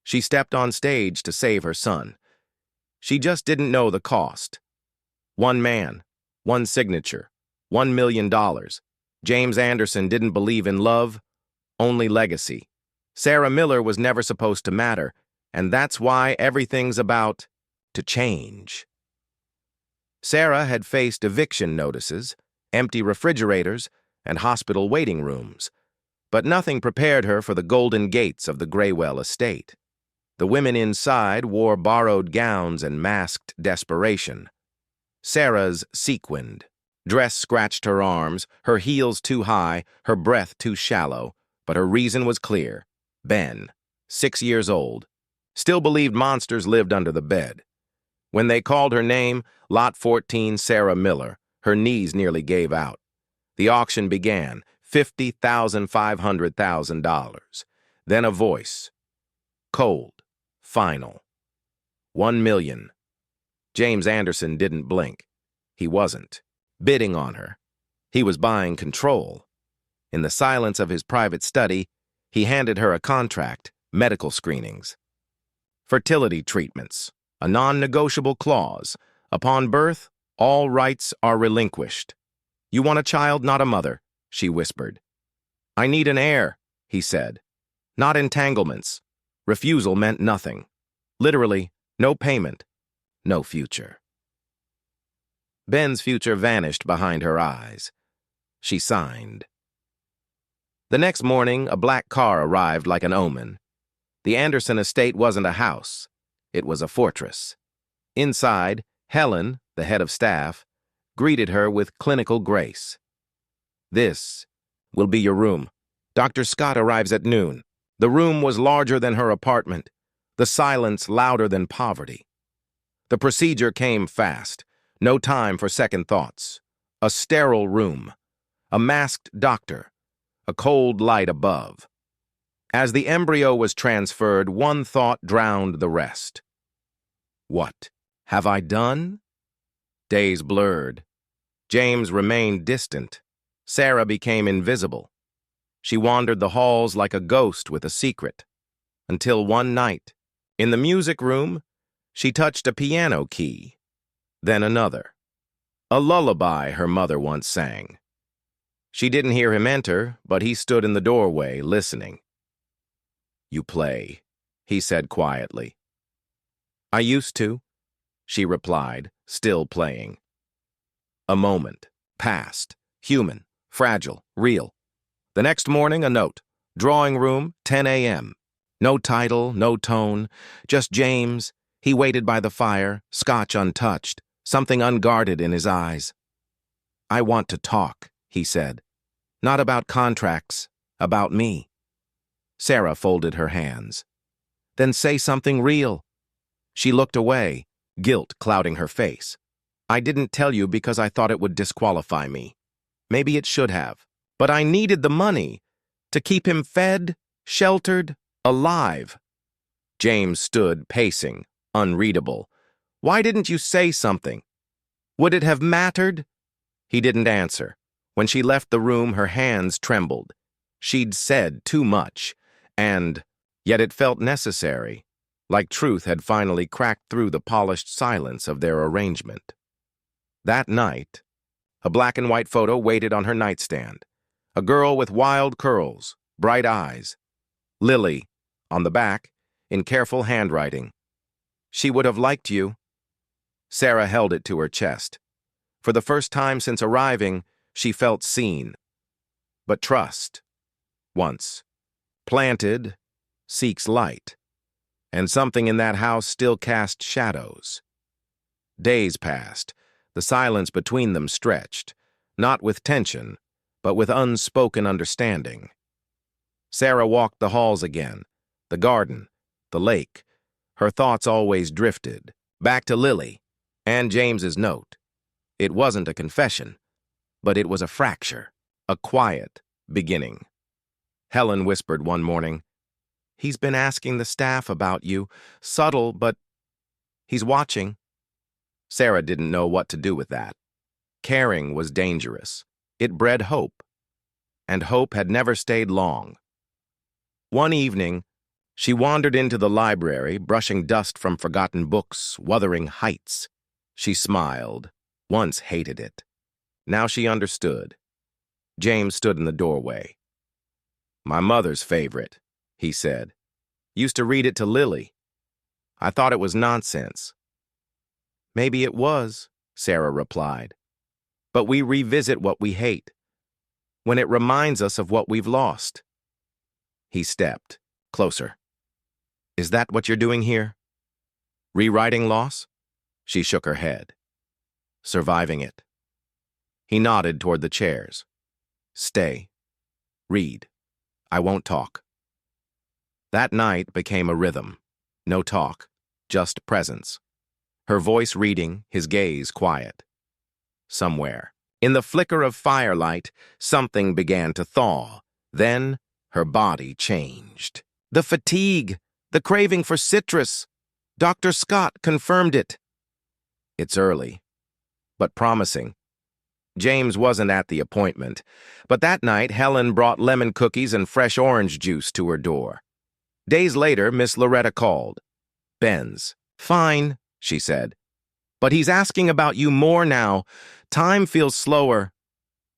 She stepped on stage to save her son. She just didn't know the cost. One man, one signature, $1 million. James Anderson didn't believe in love, only legacy. Sarah Miller was never supposed to matter, and that's why everything's about to change. Sarah had faced eviction notices, empty refrigerators, and hospital waiting rooms, but nothing prepared her for the golden gates of the Graywell estate. The women inside wore borrowed gowns and masked desperation. Sarah's sequined. Dress scratched her arms, her heels too high, her breath too shallow, but her reason was clear. Ben, 6 years old, still believed monsters lived under the bed. When they called her name, Lot 14 Sarah Miller, her knees nearly gave out. The auction began, $50,500,000. Then a voice. Cold. Final. 1 million. James Anderson didn't blink. He wasn't bidding on her. He was buying control. In the silence of his private study, he handed her a contract, medical screenings. Fertility treatments, a non-negotiable clause. Upon birth, all rights are relinquished. You want a child, not a mother, she whispered. I need an heir, he said. Not entanglements. Refusal meant nothing. Literally, no payment, no future. Ben's future vanished behind her eyes. She signed. The next morning, a black car arrived like an omen. The Anderson estate wasn't a house. It was a fortress. Inside, Helen, the head of staff, greeted her with clinical grace. This will be your room. Dr. Scott arrives at noon. The room was larger than her apartment, the silence louder than poverty. The procedure came fast, no time for second thoughts. A sterile room, a masked doctor, a cold light above. As the embryo was transferred, one thought drowned the rest. What have I done? Days blurred. James remained distant. Sarah became invisible. She wandered the halls like a ghost with a secret. Until one night, in the music room, she touched a piano key. Then another. A lullaby her mother once sang. She didn't hear him enter, but he stood in the doorway, listening. You play, he said quietly. I used to, she replied, still playing. A moment passed, human, fragile, real. The next morning, a note. Drawing room, 10 a.m. No title, no tone, just James. He waited by the fire, scotch untouched, something unguarded in his eyes. I want to talk, he said. Not about contracts, about me. Sarah folded her hands. Then say something real. She looked away, guilt clouding her face. I didn't tell you because I thought it would disqualify me. Maybe it should have. But I needed the money to keep him fed, sheltered, alive. James stood pacing, unreadable. Why didn't you say something? Would it have mattered? He didn't answer. When she left the room, her hands trembled. She'd said too much, and yet it felt necessary, like truth had finally cracked through the polished silence of their arrangement. That night, a black and white photo waited on her nightstand. A girl with wild curls, bright eyes. Lily, on the back, in careful handwriting. She would have liked you. Sarah held it to her chest. For the first time since arriving, she felt seen. But trust, once planted, seeks light. And something in that house still cast shadows. Days passed. The silence between them stretched, not with tension, but with unspoken understanding. Sarah walked the halls again, the garden, the lake. Her thoughts always drifted, back to Lily, and James's note. It wasn't a confession, but it was a fracture, a quiet beginning. Helen whispered one morning, He's been asking the staff about you, subtle, but he's watching. Sarah didn't know what to do with that. Caring was dangerous. It bred hope, and hope had never stayed long. One evening, She wandered into the library, brushing dust from forgotten books, Wuthering Heights. She smiled, once hated it. Now she understood. James stood in the doorway. "My mother's favorite," he said. "Used to read it to Lily. I thought it was nonsense." "Maybe it was," Sarah replied. "But we revisit what we hate, when it reminds us of what we've lost." He stepped closer. "Is that what you're doing here? Rewriting loss?" She shook her head. "Surviving it." He nodded toward the chairs. "Stay. Read. I won't talk." That night became a rhythm. No talk, just presence. Her voice reading, his gaze quiet. Somewhere, in the flicker of firelight, something began to thaw. Then, her body changed. "The fatigue, the craving for citrus. Dr. Scott confirmed it." "It's early, but promising." James wasn't at the appointment, but that night Helen brought lemon cookies and fresh orange juice to her door. Days later, Miss Loretta called. "Ben's fine," she said. "But he's asking about you more now. Time feels slower."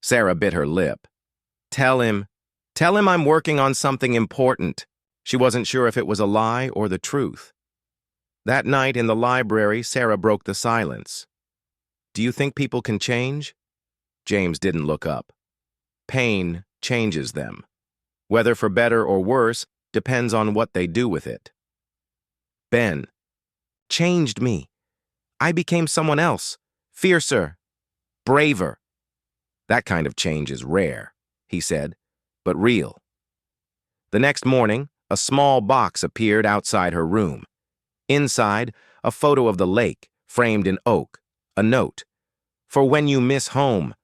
Sarah bit her lip. Tell him I'm working on something important." She wasn't sure if it was a lie or the truth. That night in the library, Sarah broke the silence. "Do you think people can change?" James didn't look up. "Pain changes them. Whether for better or worse depends on what they do with it." "Ben changed me. I became someone else, fiercer, braver." "That kind of change is rare," he said, "but real." The next morning, a small box appeared outside her room. Inside, a photo of the lake, framed in oak, a note. "For when you miss home."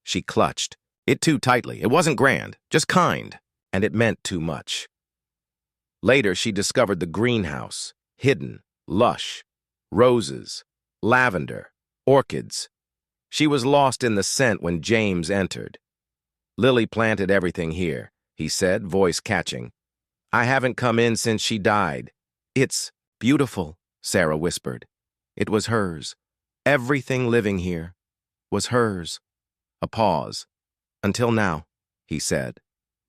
She clutched it too tightly. It wasn't grand, just kind, and it meant too much. Later, she discovered the greenhouse, hidden, lush, roses, lavender, orchids. She was lost in the scent when James entered. "Lily planted everything here," he said, voice catching. "I haven't come in since she died." "It's beautiful," Sarah whispered. It was hers. Everything living here was hers. A pause. "Until now," he said,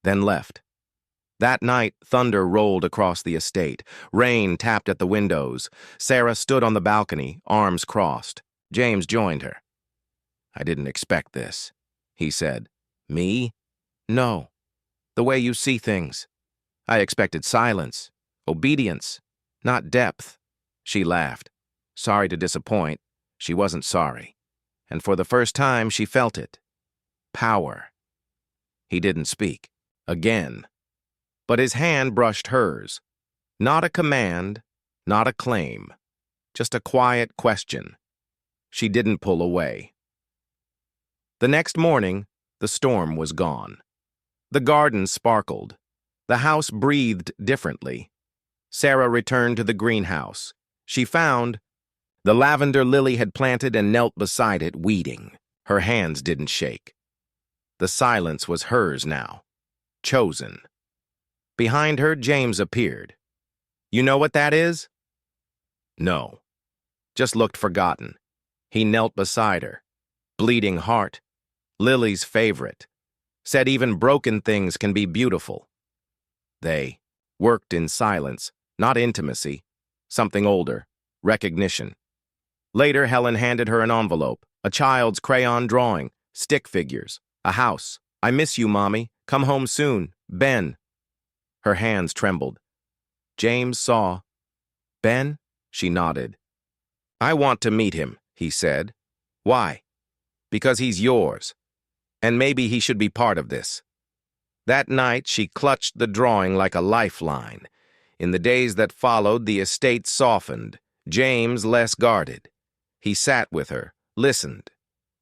then left. That night, thunder rolled across the estate. Rain tapped at the windows. Sarah stood on the balcony, arms crossed. James joined her. "I didn't expect this," he said. "Me? No. The way you see things. I expected silence, obedience, not depth." She laughed. Sorry to disappoint. She wasn't sorry. And for the first time, she felt it. Power. He didn't speak. Again. But his hand brushed hers. Not a command, not a claim. Just a quiet question. She didn't pull away. The next morning, the storm was gone. The garden sparkled. The house breathed differently. Sarah returned to the greenhouse. She found the lavender Lily had planted and knelt beside it, weeding. Her hands didn't shake. The silence was hers now. Chosen. Behind her, James appeared. "You know what that is?" No. Just looked forgotten. He knelt beside her. Bleeding heart. Lily's favorite. Said even broken things can be beautiful. They worked in silence, not intimacy. Something older. Recognition. Later, Helen handed her an envelope, a child's crayon drawing, stick figures, a house. "I miss you, Mommy. Come home soon. Ben." Her hands trembled. James saw. "Ben?" She nodded. "I want to meet him," he said. "Why?" "Because he's yours. And maybe he should be part of this." That night, she clutched the drawing like a lifeline. In the days that followed, the estate softened, James less guarded. He sat with her, listened.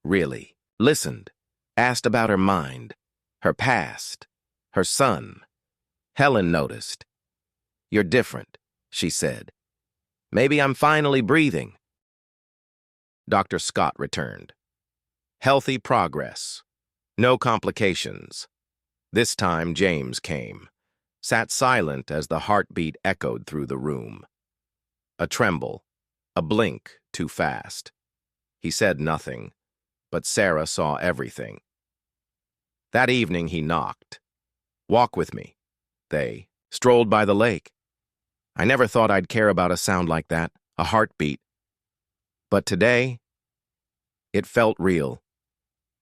Really, listened. Asked about her mind, her past, her son. Helen noticed. "You're different," she said. "Maybe I'm finally breathing." Dr. Scott returned. Healthy progress. No complications. This time, James came. sat silent as the heartbeat echoed through the room. A tremble, a blink too fast. He said nothing, but Sarah saw everything. That evening he knocked. "Walk with me." They strolled by the lake. I never thought I'd care about a sound like that, a heartbeat. But today, it felt real.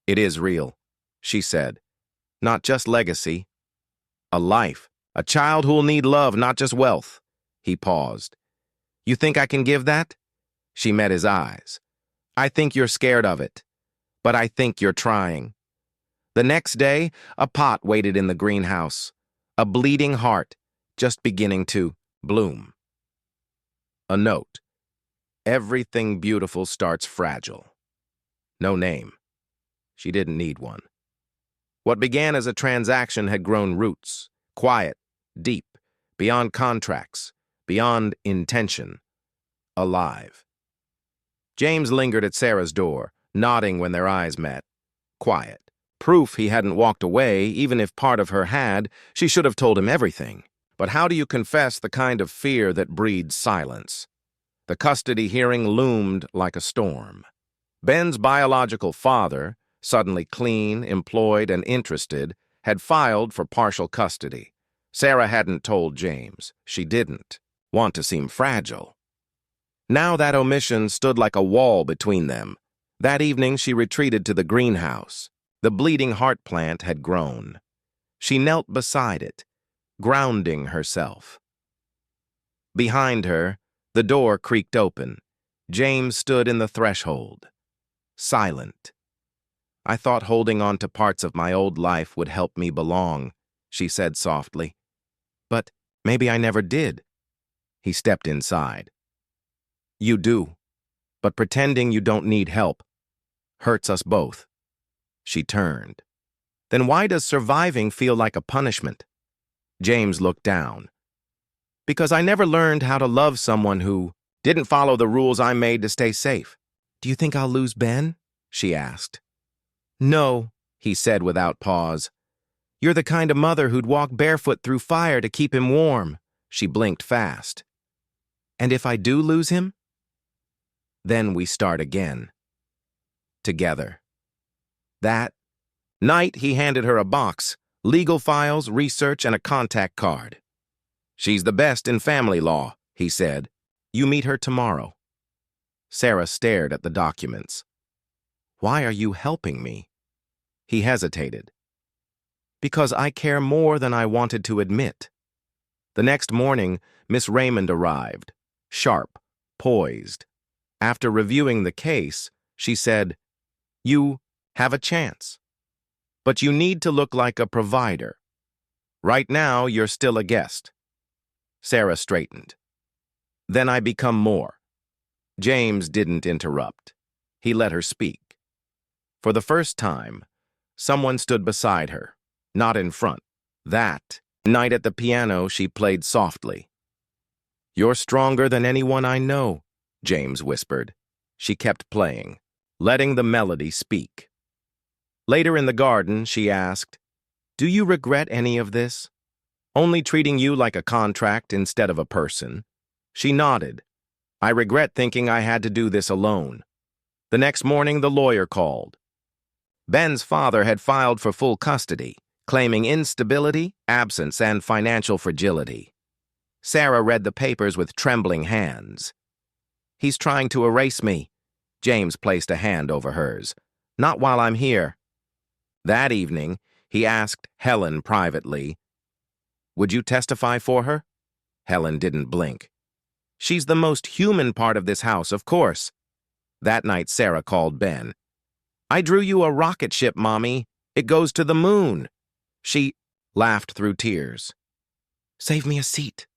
"It is real," she said. "Not just legacy. A life. A child who'll need love, not just wealth." He paused. "You think I can give that?" She met his eyes. "I think you're scared of it, but I think you're trying." The next day, a pot waited in the greenhouse, a bleeding heart just beginning to bloom. A note. Everything beautiful starts fragile. No name. She didn't need one. What began as a transaction had grown roots, quiet, deep, beyond contracts, beyond intention, alive. James lingered at Sarah's door, nodding when their eyes met. Quiet. Proof he hadn't walked away, even if part of her had. She should have told him everything. But how do you confess the kind of fear that breeds silence? The custody hearing loomed like a storm. Ben's biological father, suddenly clean, employed, and interested, had filed for partial custody. Sarah hadn't told James. She didn't want to seem fragile. Now that omission stood like a wall between them. That evening she retreated to the greenhouse. The bleeding heart plant had grown. She knelt beside it, grounding herself. Behind her, the door creaked open. James stood in the threshold, silent. "I thought holding on to parts of my old life would help me belong," she said softly. "But maybe I never did." He stepped inside. "You do, but pretending you don't need help hurts us both." She turned. "Then why does surviving feel like a punishment?" James looked down. "Because I never learned how to love someone who didn't follow the rules I made to stay safe." "Do you think I'll lose Ben?" she asked. "No," he said without pause. "You're the kind of mother who'd walk barefoot through fire to keep him warm." She blinked fast. "And if I do lose him?" "Then we start again. Together." That night, he handed her a box, legal files, research, and a contact card. "She's the best in family law," he said. "You meet her tomorrow." Sarah stared at the documents. "Why are you helping me?" He hesitated. "Because I care more than I wanted to admit." The next morning, Miss Raymond arrived, sharp, poised. After reviewing the case, she said, "You have a chance. But you need to look like a provider. Right now, you're still a guest." Sarah straightened. "Then I become more." James didn't interrupt. He let her speak. For the first time, someone stood beside her, not in front. That night at the piano, she played softly. "You're stronger than anyone I know," James whispered. She kept playing, letting the melody speak. Later in the garden, she asked, "Do you regret any of this? Only treating you like a contract instead of a person?" She nodded. "I regret thinking I had to do this alone." The next morning, the lawyer called. Ben's father had filed for full custody, claiming instability, absence, and financial fragility. Sarah read the papers with trembling hands. "He's trying to erase me." James placed a hand over hers. "Not while I'm here." That evening, he asked Helen privately, "Would you testify for her?" Helen didn't blink. "She's the most human part of this house, of course." That night, Sarah called Ben. "I drew you a rocket ship, Mommy. It goes to the moon." She laughed through tears. "Save me a seat."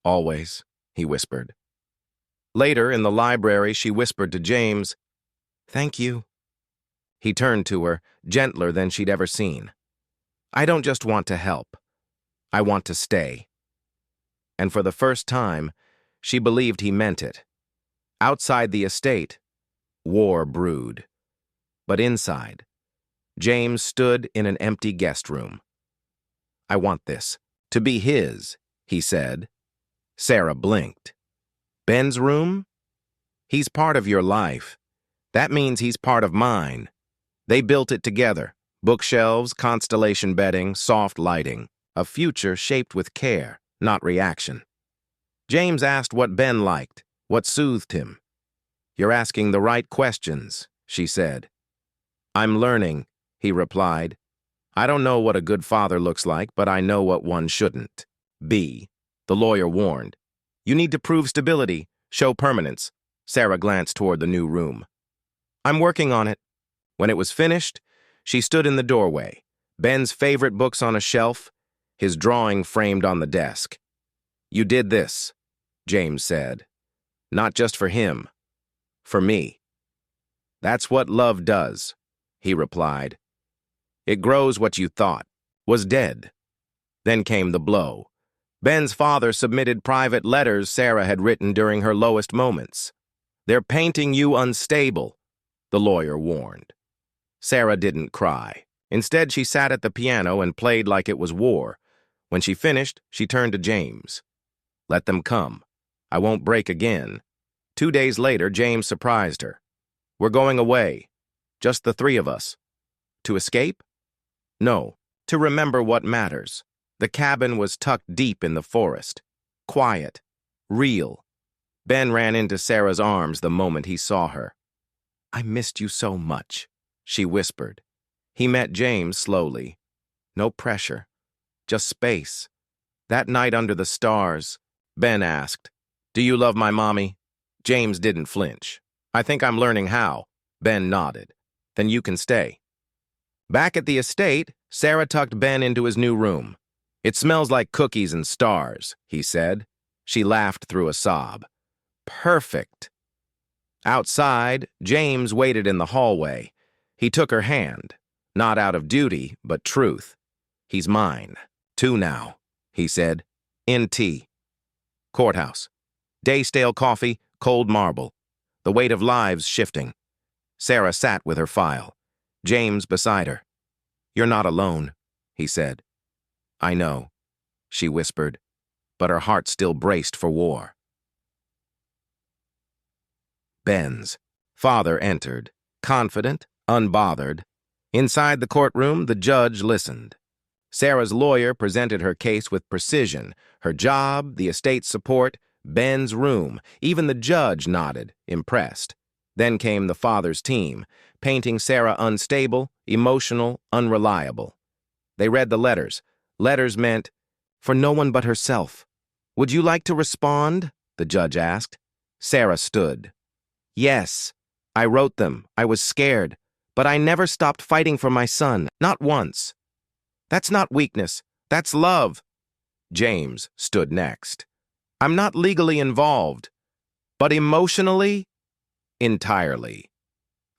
"Always," he whispered. Later, in the library, she whispered to James, "Thank you." He turned to her, gentler than she'd ever seen. "I don't just want to help. I want to stay." And for the first time, she believed he meant it. Outside the estate, war brewed. But inside, James stood in an empty guest room. "I want this," To be his, he said. Sarah blinked. Ben's room? He's part of your life. That means he's part of mine. They built it together. Bookshelves, constellation bedding, soft lighting. A future shaped with care, not reaction. James asked what Ben liked, what soothed him. You're asking the right questions, she said. I'm learning, he replied. I don't know what a good father looks like, but I know what one shouldn't be. The lawyer warned. You need to prove stability, show permanence. Sarah glanced toward the new room. I'm working on it. When it was finished, she stood in the doorway, Ben's favorite books on a shelf, his drawing framed on the desk. You did this, James said. Not just for him, for me. That's what love does, he replied. It grows what you thought was dead. Then came the blow. Ben's father submitted private letters Sarah had written during her lowest moments. They're painting you unstable, the lawyer warned. Sarah didn't cry. Instead, she sat at the piano and played like it was war. When she finished, she turned to James. Let them come. I won't break again. 2 days later, James surprised her. We're going away. Just the three of us. To escape? No, to remember what matters. The cabin was tucked deep in the forest. Quiet. Real. Ben ran into Sarah's arms the moment he saw her. I missed you so much, she whispered. He met James slowly. No pressure. Just space. That night under the stars, Ben asked, Do you love my mommy? James didn't flinch. I think I'm learning how. Ben nodded. Then you can stay. Back at the estate, Sarah tucked Ben into his new room. It smells like cookies and stars, he said. She laughed through a sob. Perfect. Outside, James waited in the hallway. He took her hand, not out of duty, but truth. He's mine. 2 now, he said. In tea. Courthouse. Day-stale coffee, cold marble. The weight of lives shifting. Sarah sat with her file. James beside her. You're not alone, he said. I know, she whispered, but her heart still braced for war. Ben's father entered, confident, unbothered. Inside the courtroom, the judge listened. Sarah's lawyer presented her case with precision. Her job, the estate's support, Ben's room. Even the judge nodded, impressed. Then came the father's team, painting Sarah unstable, emotional, unreliable. They read the letters. Letters meant, for no one but herself. Would you like to respond? The judge asked. Sarah stood. Yes, I wrote them. I was scared. But I never stopped fighting for my son, not once. That's not weakness. That's love. James stood next. I'm not legally involved, but emotionally, entirely.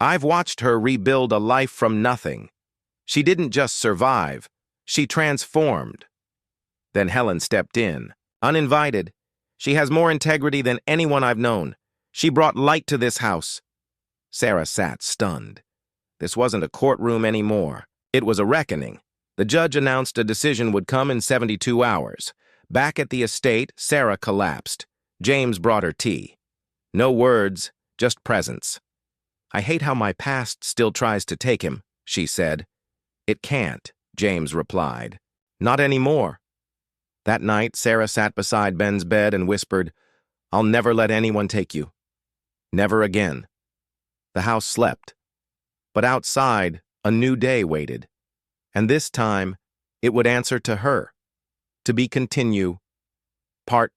I've watched her rebuild a life from nothing. She didn't just survive, she transformed. Then Helen stepped in, uninvited. She has more integrity than anyone I've known. She brought light to this house. Sarah sat stunned. This wasn't a courtroom anymore. It was a reckoning. The judge announced a decision would come in 72 hours. Back at the estate, Sarah collapsed. James brought her tea. No words, just presence. I hate how my past still tries to take him, she said. It can't, James replied. Not anymore. That night, Sarah sat beside Ben's bed and whispered, I'll never let anyone take you. Never again. The house slept. But outside, a new day waited. And this time, it would answer to her. To be continue. Part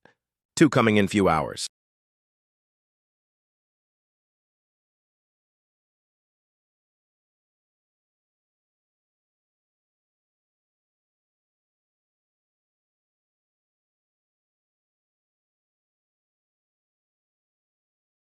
2 coming in few hours.